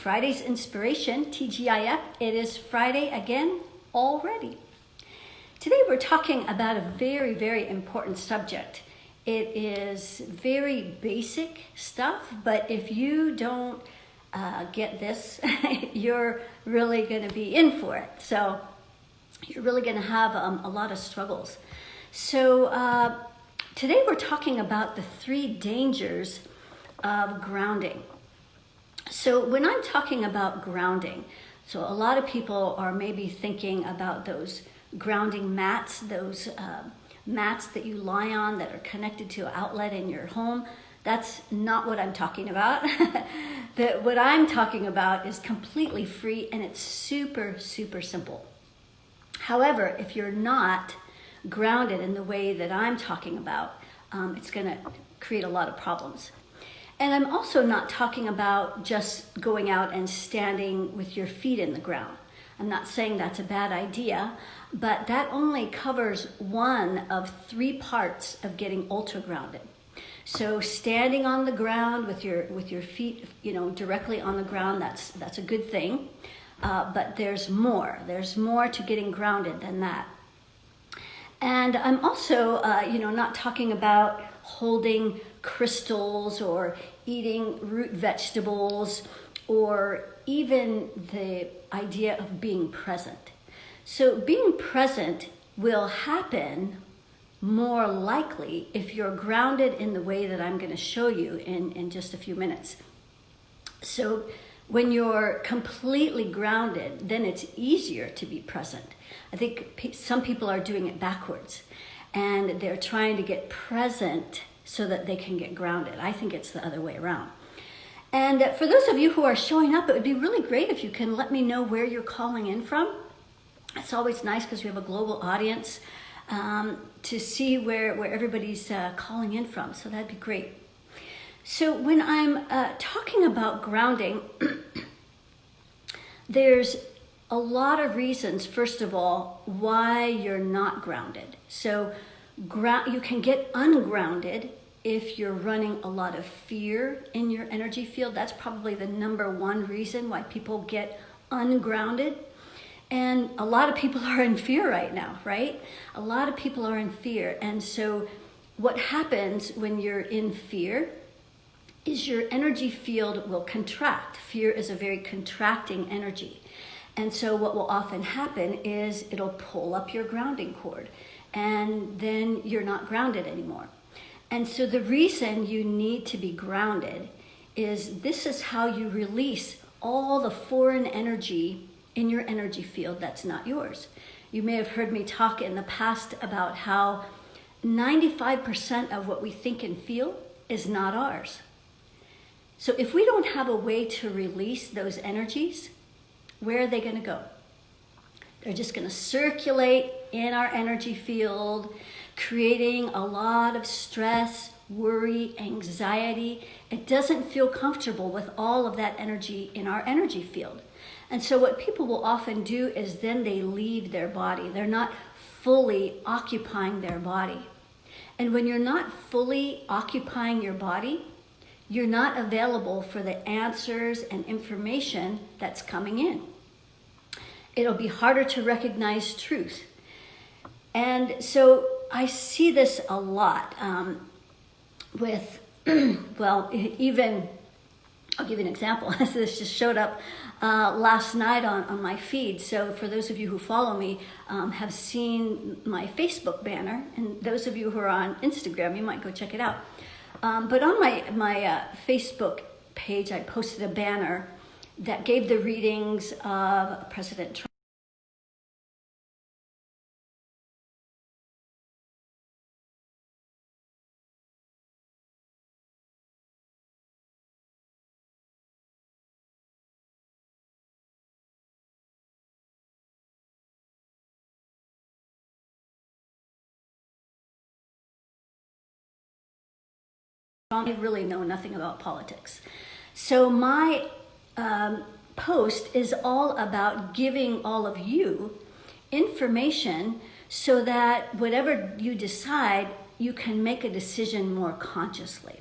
Friday's Inspiration, TGIF. It is Friday again already. Today we're talking about a very, very important subject. It is very basic stuff, but if you don't get this, you're really going to be in for it. So you're really going to have a lot of struggles. So today we're talking about the 3 dangers of grounding. So when I'm talking about grounding, so a lot of people are maybe thinking about those grounding mats, those mats that you lie on that are connected to an outlet in your home. That's not what I'm talking about. What I'm talking about is completely free and it's super, super simple. However, if you're not grounded in the way that I'm talking about, it's going to create a lot of problems. And I'm also not talking about just going out and standing with your feet in the ground. I'm not saying that's a bad idea, but that only covers one of 3 parts of getting ultra grounded. So standing on the ground with your feet, directly on the ground, that's a good thing. But there's more. There's more to getting grounded than that. And I'm also, not talking about holding crystals or eating root vegetables or even the idea of being present. So being present will happen more likely if you're grounded in the way that I'm going to show you in just a few minutes. So when you're completely grounded, then it's easier to be present. I think some people are doing it backwards and they're trying to get present so that they can get grounded. I think it's the other way around. And for those of you who are showing up, it would be really great if you can let me know where you're calling in from. It's always nice because we have a global audience to see where everybody's calling in from. So that'd be great. So when I'm talking about grounding, there's a lot of reasons, first of all, why you're not grounded. So you can get ungrounded if you're running a lot of fear in your energy field. That's probably the number 1 reason why people get ungrounded. And a lot of people are in fear right now, right? A lot of people are in fear. And so what happens when you're in fear is your energy field will contract. Fear is a very contracting energy. And so what will often happen is it'll pull up your grounding cord and then you're not grounded anymore. And so the reason you need to be grounded is this is how you release all the foreign energy in your energy field that's not yours. You may have heard me talk in the past about how 95% of what we think and feel is not ours. So if we don't have a way to release those energies, where are they going to go? They're just going to circulate in our energy field, creating a lot of stress, worry, anxiety. It doesn't feel comfortable with all of that energy in our energy field. And so what people will often do is then they leave their body. They're not fully occupying their body. And when you're not fully occupying your body, you're not available for the answers and information that's coming in. It'll be harder to recognize truth. And so I see this a lot with, even, I'll give you an example. This just showed up last night on my feed. So for those of you who follow me, have seen my Facebook banner. And those of you who are on Instagram, you might go check it out. But on my Facebook page, I posted a banner that gave the readings of President Trump. I really know nothing about politics. So my post is all about giving all of you information so that whatever you decide, you can make a decision more consciously.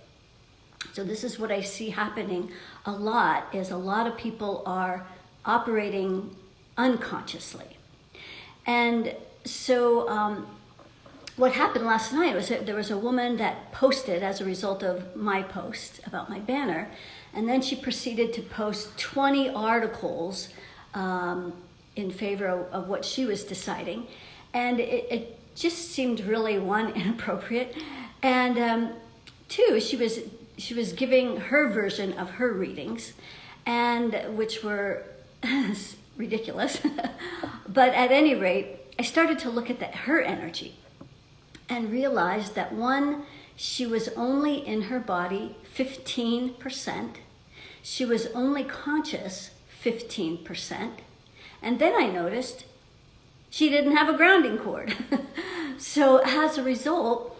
So this is what I see happening a lot is a lot of people are operating unconsciously. And so what happened last night was that there was a woman that posted as a result of my post about my banner, and then she proceeded to post 20 articles in favor of what she was deciding. And it just seemed really, one, inappropriate, and two, she was giving her version of her readings, and which were ridiculous. But at any rate, I started to look at her energy and realized that one, she was only in her body 15%. She was only conscious 15%. And then I noticed she didn't have a grounding cord. So as a result,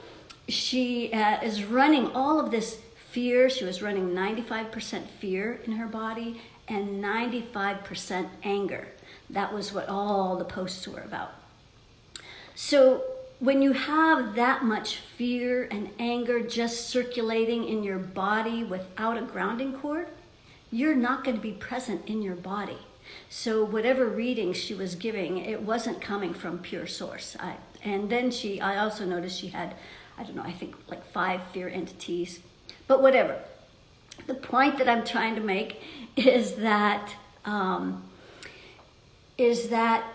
she is running all of this fear. She was running 95% fear in her body and 95% anger. That was what all the posts were about. So when you have that much fear and anger just circulating in your body without a grounding cord, you're not going to be present in your body. So whatever reading she was giving, it wasn't coming from pure source. And then I also noticed she had, I don't know, I think like 5 fear entities, but whatever. The point that I'm trying to make is that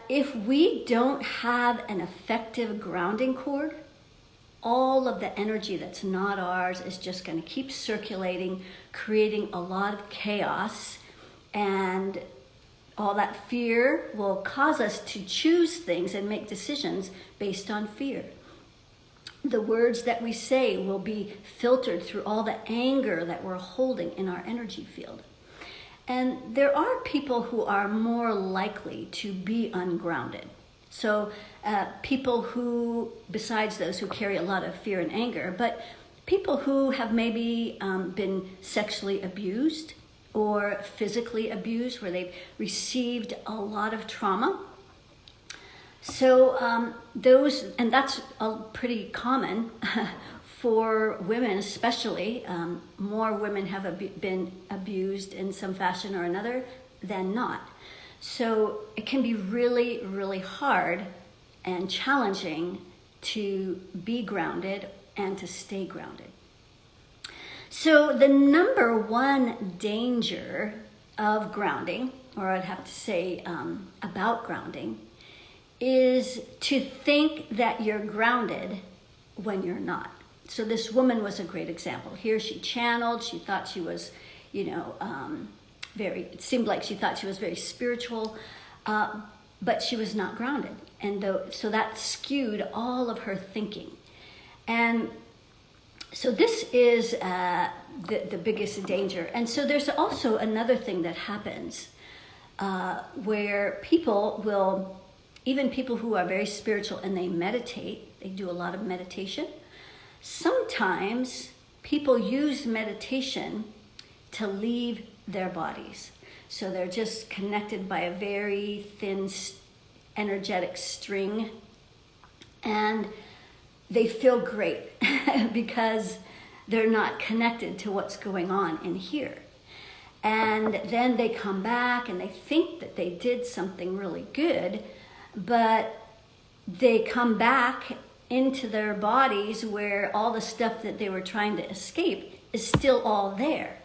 if we don't have an effective grounding cord, all of the energy that's not ours is just going to keep circulating, creating a lot of chaos, and all that fear will cause us to choose things and make decisions based on fear. The words that we say will be filtered through all the anger that we're holding in our energy field. And there are people who are more likely to be ungrounded. So people who, besides those who carry a lot of fear and anger, but people who have maybe been sexually abused or physically abused, where they've received a lot of trauma. So and that's pretty common for women especially. More women have been abused in some fashion or another than not. So it can be really, really hard and challenging to be grounded and to stay grounded. So the number one danger of grounding, or I'd have to say about grounding, is to think that you're grounded when you're not. So this woman was a great example. Here she channeled, she thought she was, it seemed like she thought she was very spiritual, but she was not grounded. And so that skewed all of her thinking. And so this is the biggest danger. And so there's also another thing that happens where people will, even people who are very spiritual and they meditate, they do a lot of meditation. Sometimes people use meditation to leave their bodies. So they're just connected by a very thin energetic string, and they feel great because they're not connected to what's going on in here. And then they come back and they think that they did something really good, but they come back into their bodies where all the stuff that they were trying to escape is still all there.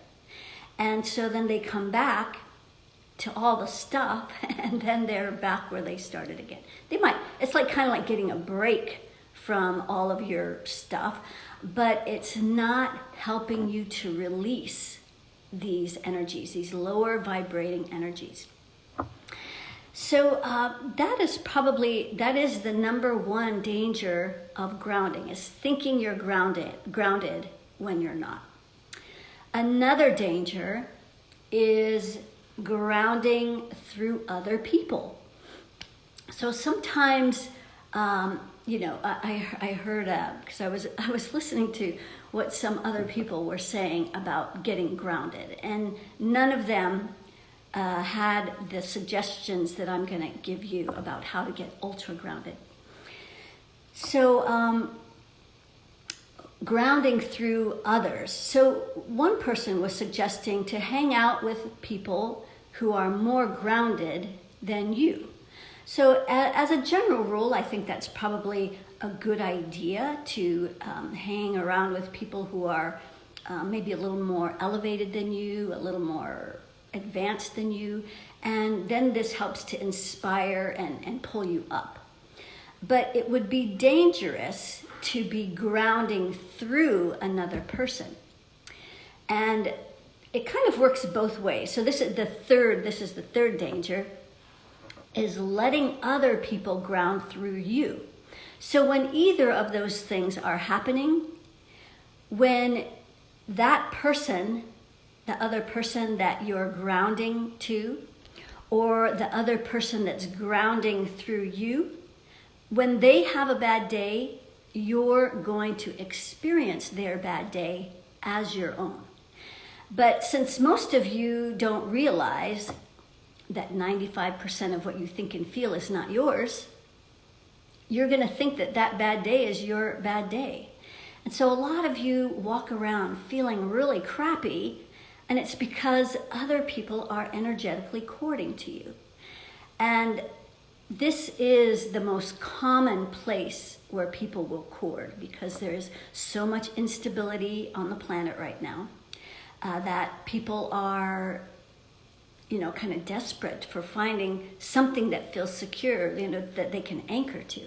And so then they come back to all the stuff, and then they're back where they started again. It's like kind of like getting a break from all of your stuff, but it's not helping you to release these energies, these lower vibrating energies. So that is the number one danger of grounding, is thinking you're grounded when you're not. Another danger is grounding through other people. So sometimes, I heard, because I was listening to what some other people were saying about getting grounded, and none of them had the suggestions that I'm going to give you about how to get ultra grounded. So grounding through others. So one person was suggesting to hang out with people who are more grounded than you. So as a general rule, I think that's probably a good idea to hang around with people who are maybe a little more elevated than you, a little more advanced than you, and then this helps to inspire and pull you up. But it would be dangerous to be grounding through another person. And it kind of works both ways. So this is the third danger, is letting other people ground through you. So when either of those things are happening, when that person, the other person that you're grounding to, or the other person that's grounding through you, when they have a bad day, you're going to experience their bad day as your own. But since most of you don't realize that 95% of what you think and feel is not yours, you're going to think that that bad day is your bad day. And so a lot of you walk around feeling really crappy, and it's because other people are energetically cording to you. And this is the most common place where people will cord, because there is so much instability on the planet right now that people are, kind of desperate for finding something that feels secure, that they can anchor to.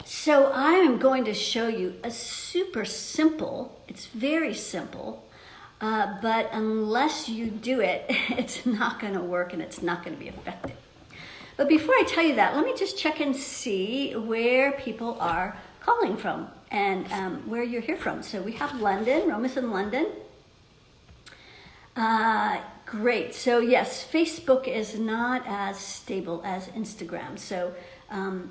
So I am going to show you a super simple, it's very simple, but unless you do it, it's not going to work and it's not going to be effective. But before I tell you that, let me just check and see where people are calling from and where you're here from. So we have London, Roma's in London. Great. So yes, Facebook is not as stable as Instagram. So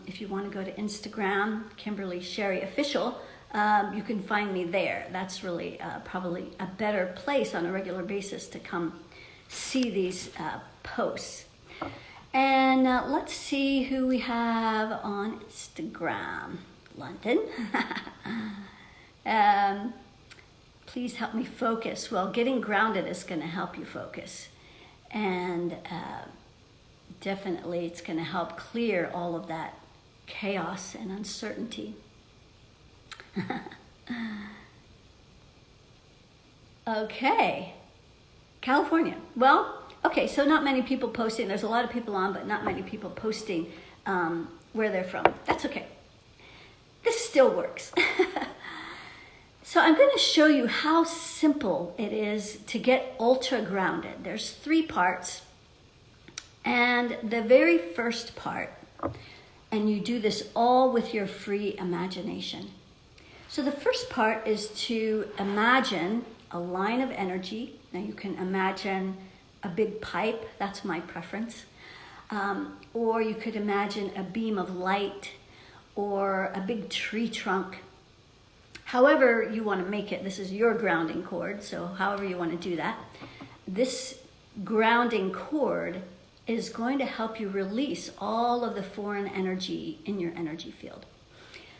if you want to go to Instagram, Kimberly Sherry Official, you can find me there. That's really probably a better place on a regular basis to come see these posts. And let's see who we have on Instagram. London. Please help me focus. Well, getting grounded is going to help you focus. And definitely it's going to help clear all of that chaos and uncertainty. Okay. California. Well, okay, so not many people posting. There's a lot of people on, but not many people posting where they're from. That's okay. This still works. So I'm going to show you how simple it is to get ultra grounded. There's 3 parts. And the very first part, and you do this all with your free imagination. So the first part is to imagine a line of energy. Now you can imagine a big pipe, that's my preference. Or you could imagine a beam of light or a big tree trunk. However you want to make it, this is your grounding cord, so however you want to do that. This grounding cord is going to help you release all of the foreign energy in your energy field.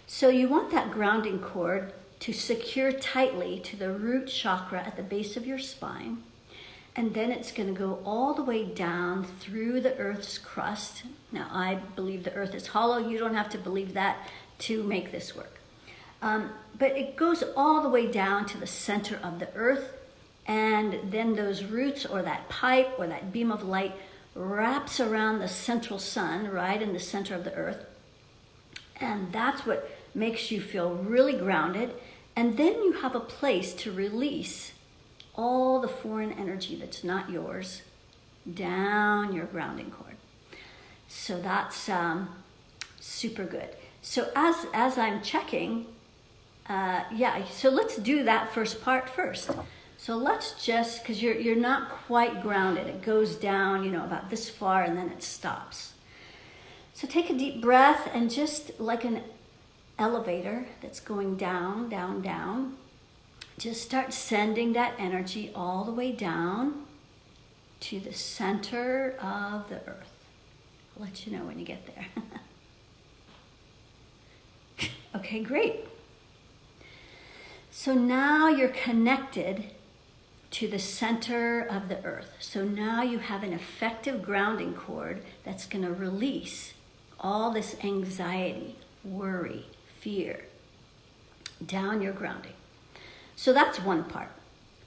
So you want that grounding cord to secure tightly to the root chakra at the base of your spine. And then it's going to go all the way down through the earth's crust. Now, I believe the earth is hollow. You don't have to believe that to make this work. But it goes all the way down to the center of the earth. And then those roots or that pipe or that beam of light wraps around the central sun, right in the center of the earth. And that's what makes you feel really grounded. And then you have a place to release all the foreign energy that's not yours down your grounding cord. So that's super good. So as I'm checking, so let's do that first part first. So let's just, because you're not quite grounded. It goes down, about this far and then it stops. So take a deep breath and just like an elevator that's going down, down, down, just start sending that energy all the way down to the center of the earth. I'll let you know when you get there. Okay, great. So now you're connected to the center of the earth. So now you have an effective grounding cord that's going to release all this anxiety, worry, fear down your grounding. So that's one part.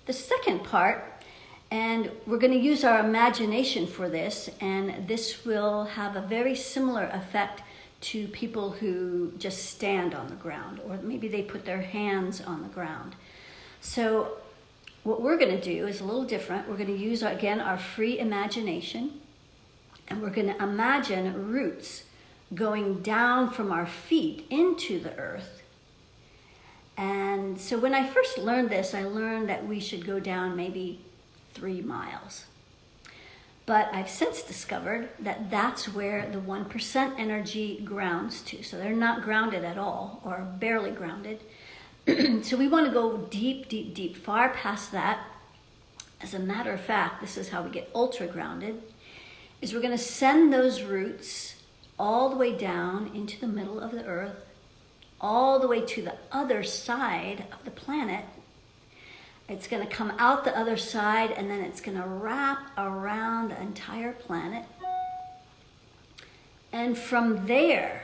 The second part, and we're going to use our imagination for this, and this will have a very similar effect to people who just stand on the ground, or maybe they put their hands on the ground. So what we're going to do is a little different. We're going to use, again, our free imagination, and we're going to imagine roots going down from our feet into the earth. And so when I first learned this, I learned that we should go down maybe 3 miles. But I've since discovered that that's where the 1% energy grounds to. So they're not grounded at all, or barely grounded. So we want to go deep, deep, deep, far past that. As a matter of fact, this is how we get ultra grounded, is we're going to send those roots all the way down into the middle of the earth, all the way to the other side of the planet. It's going to come out the other side, and then it's going to wrap around the entire planet. And from there,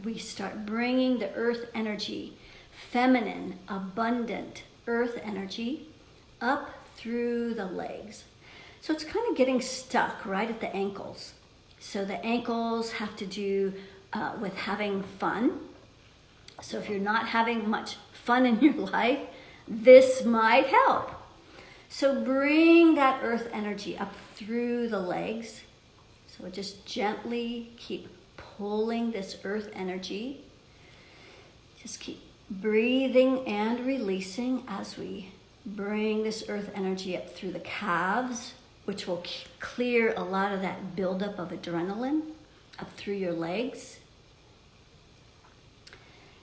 we start bringing the earth energy, feminine, abundant earth energy, up through the legs. So it's kind of getting stuck right at the ankles. So the ankles have to do with having fun. So if you're not having much fun in your life, this might help. So bring that earth energy up through the legs. So we'll just gently keep pulling this earth energy. Just keep breathing and releasing as we bring this earth energy up through the calves, which will clear a lot of that buildup of adrenaline up through your legs.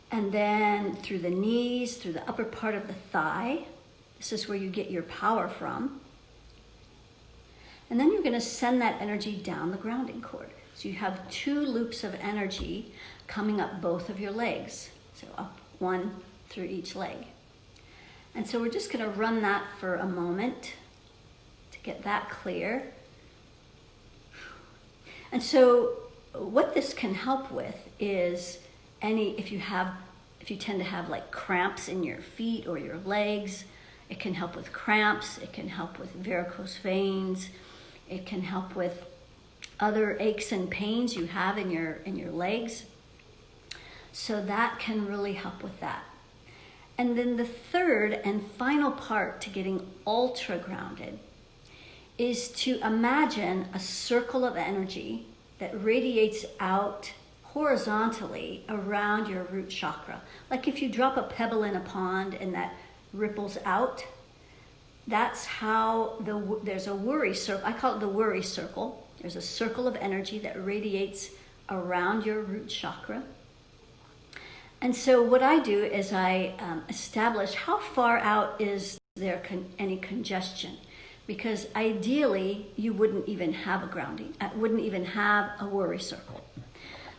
And then through the knees, through the upper part of the thigh. This is where you get your power from. And then you're going to send that energy down the grounding cord. So you have 2 loops of energy coming up both of your legs. So up one through each leg. And so we're just going to run that for a moment to get that clear. And so what this can help with is if you tend to have like cramps in your feet or your legs, it can help with cramps, it can help with varicose veins, it can help with other aches and pains you have in your legs. So that can really help with that. And then the third and final part to getting ultra grounded is to imagine a circle of energy that radiates out horizontally around your root chakra. Like if you drop a pebble in a pond and that ripples out, that's how there's a worry circle. I call it the worry circle. There's a circle of energy that radiates around your root chakra. And so what I do is I establish how far out is there any congestion, because ideally you wouldn't even have a grounding, wouldn't even have a worry circle.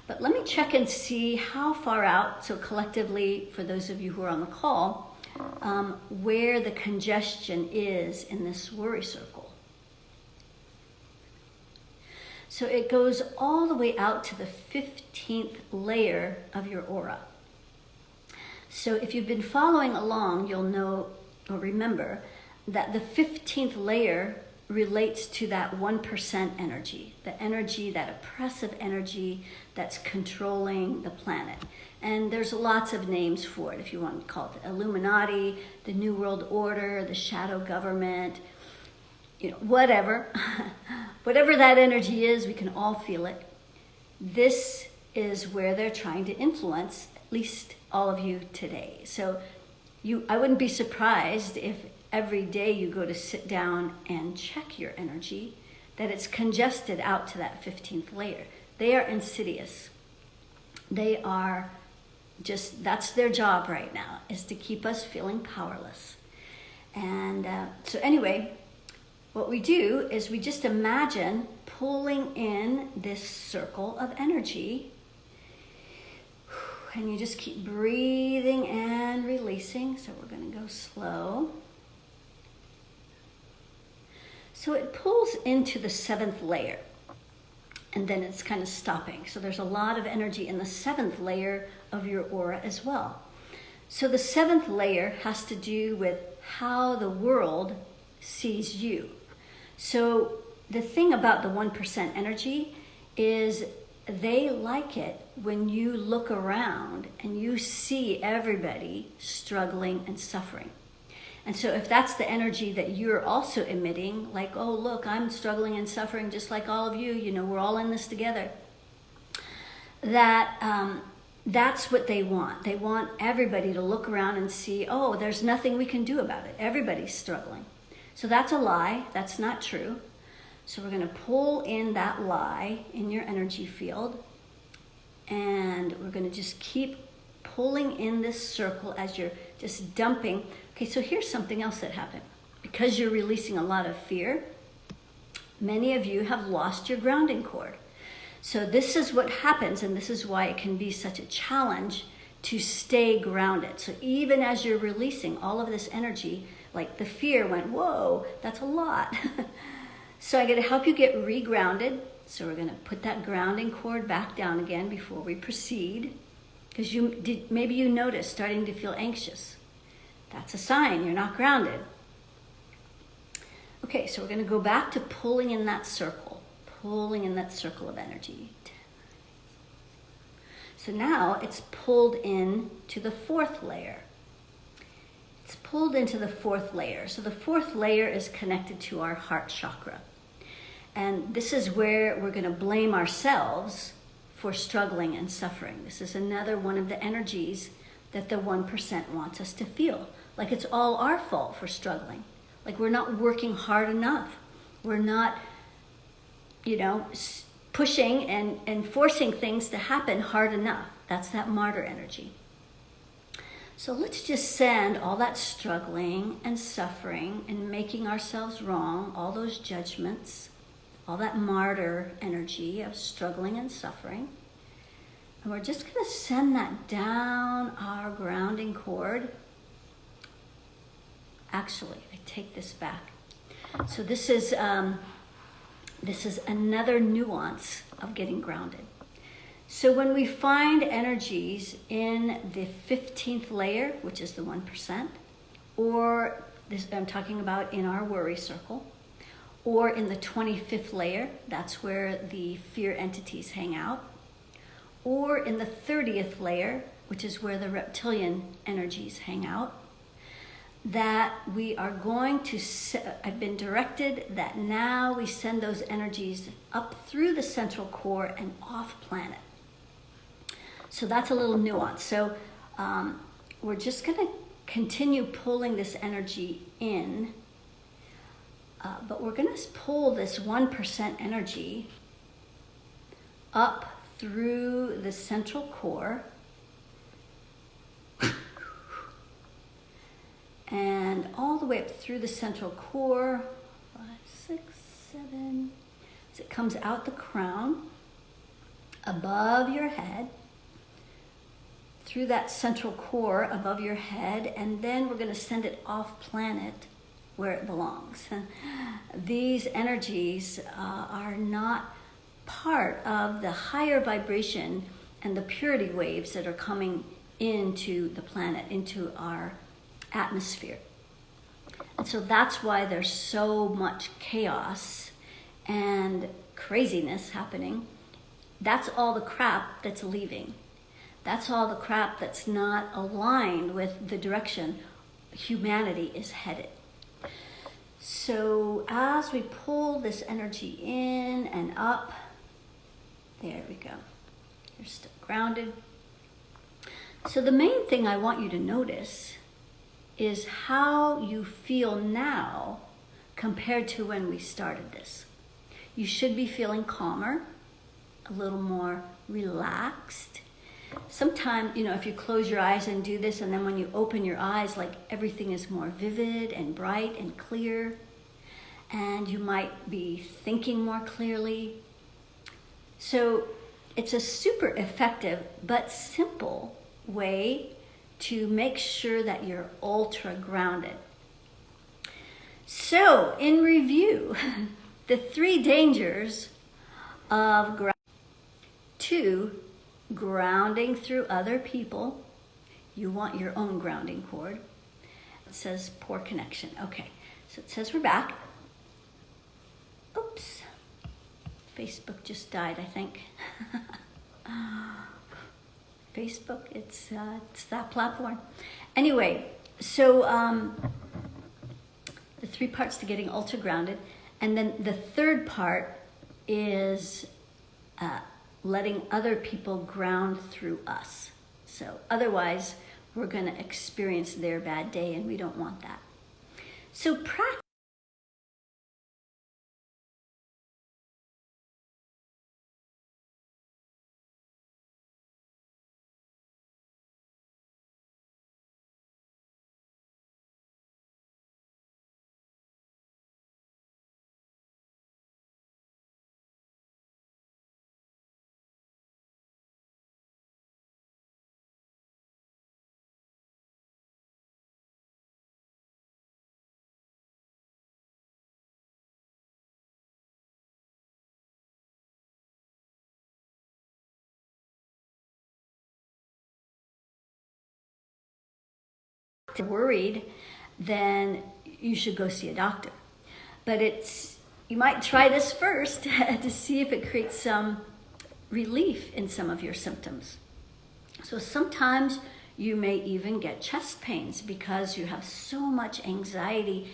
But let me check and see how far out, so collectively, for those of you who are on the call, where the congestion is in this worry circle. So it goes all the way out to the 15th layer of your aura. So if you've been following along, you'll know or remember that the 15th layer relates to that 1% energy, the energy, that oppressive energy that's controlling the planet. And there's lots of names for it, if you want to call it the Illuminati, the New World Order, the shadow government, whatever. Whatever that energy is, we can all feel it. This is where they're trying to influence, at least all of you today. So I wouldn't be surprised if every day you go to sit down and check your energy, that it's congested out to that 15th layer. They are insidious. They are that's their job right now, is to keep us feeling powerless. And so anyway, what we do is we just imagine pulling in this circle of energy And you just keep breathing and releasing. So we're going to go slow. So it pulls into the 7th layer. And then it's kind of stopping. So there's a lot of energy in the 7th layer of your aura as well. So the 7th layer has to do with how the world sees you. So the thing about the 1% energy is they like it when you look around and you see everybody struggling and suffering. And so if that's the energy that you're also emitting, like, oh, look, I'm struggling and suffering just like all of you, you know, we're all in this together, that's what they want. They want everybody to look around and see, oh, there's nothing we can do about it. Everybody's struggling. So that's a lie. That's not true. So we're going to pull in that lie in your energy field. And we're going to just keep pulling in this circle as you're just dumping. Okay, so here's something else that happened. Because you're releasing a lot of fear, many of you have lost your grounding cord. So this is what happens, and this is why it can be such a challenge to stay grounded. So even as you're releasing all of this energy, like the fear went, whoa, that's a lot. So I'm going to help you get regrounded. So we're going to put that grounding cord back down again before we proceed. Because maybe you notice starting to feel anxious. That's a sign you're not grounded. Okay, so we're going to go back to pulling in that circle of energy. So now it's pulled in to the 4th layer. It's pulled into the 4th layer. So the 4th layer is connected to our heart chakra. And this is where we're going to blame ourselves for struggling and suffering. This is another one of the energies that the 1% wants us to feel. Like it's all our fault for struggling. Like we're not working hard enough. We're not, pushing and forcing things to happen hard enough. That's that martyr energy. So let's just send all that struggling and suffering and making ourselves wrong, all those judgments, all that martyr energy of struggling and suffering. And we're just going to send that down our grounding cord. Actually, I take this back. So this is another nuance of getting grounded. So when we find energies in the 15th layer, which is the 1%, or this I'm talking about in our worry circle, or in the 25th layer, that's where the fear entities hang out, or in the 30th layer, which is where the reptilian energies hang out, that we are going to, I've been directed that now we send those energies up through the central core and off planet. So that's a little nuance. So we're just going to continue pulling this energy in, but we're going to pull this 1% energy up through the central core and all the way up through the central core, 5, 6, 7, as it comes out the crown, above your head, through that central core above your head, and then we're going to send it off planet where it belongs. These energies are not part of the higher vibration and the purity waves that are coming into the planet, into our atmosphere. And so that's why there's so much chaos and craziness happening. That's all the crap that's leaving. That's all the crap that's not aligned with the direction humanity is headed. So as we pull this energy in and up, there we go. You're still grounded. So the main thing I want you to notice is how you feel now compared to when we started this. You should be feeling calmer, a little more relaxed. Sometimes, if you close your eyes and do this, and then when you open your eyes, like everything is more vivid and bright and clear, and you might be thinking more clearly. So It's a super effective but simple way to make sure that you're ultra grounded. So, in review, the 3 dangers of grounding. 2, grounding through other people. You want your own grounding cord. It says poor connection. Okay, so it says we're back. Oops. Facebook just died, I think. Facebook, it's that platform. Anyway, so the 3 parts to getting ultra grounded, and then the 3rd part is letting other people ground through us. So otherwise, we're going to experience their bad day, and we don't want that. So practice. Worried, then you should go see a doctor. But you might try this first to see if it creates some relief in some of your symptoms. So sometimes you may even get chest pains because you have so much anxiety.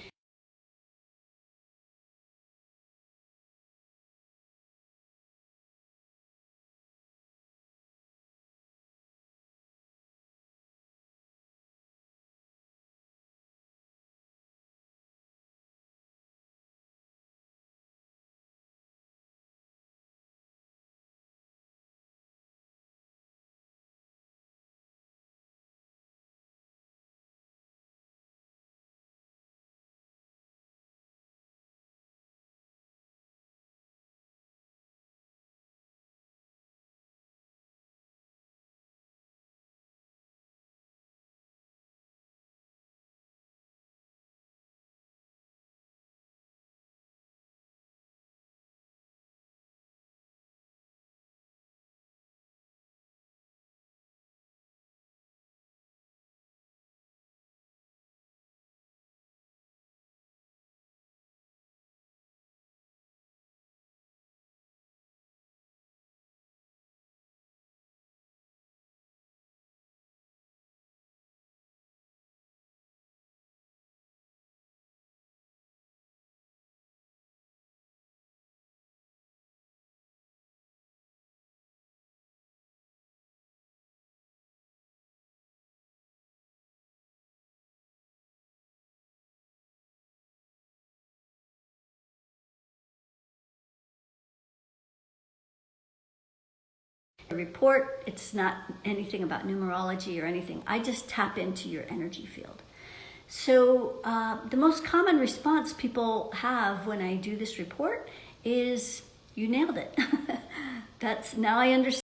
A report, it's not anything about numerology or anything. I just tap into your energy field. So the most common response people have when I do this report is, you nailed it. Now I understand.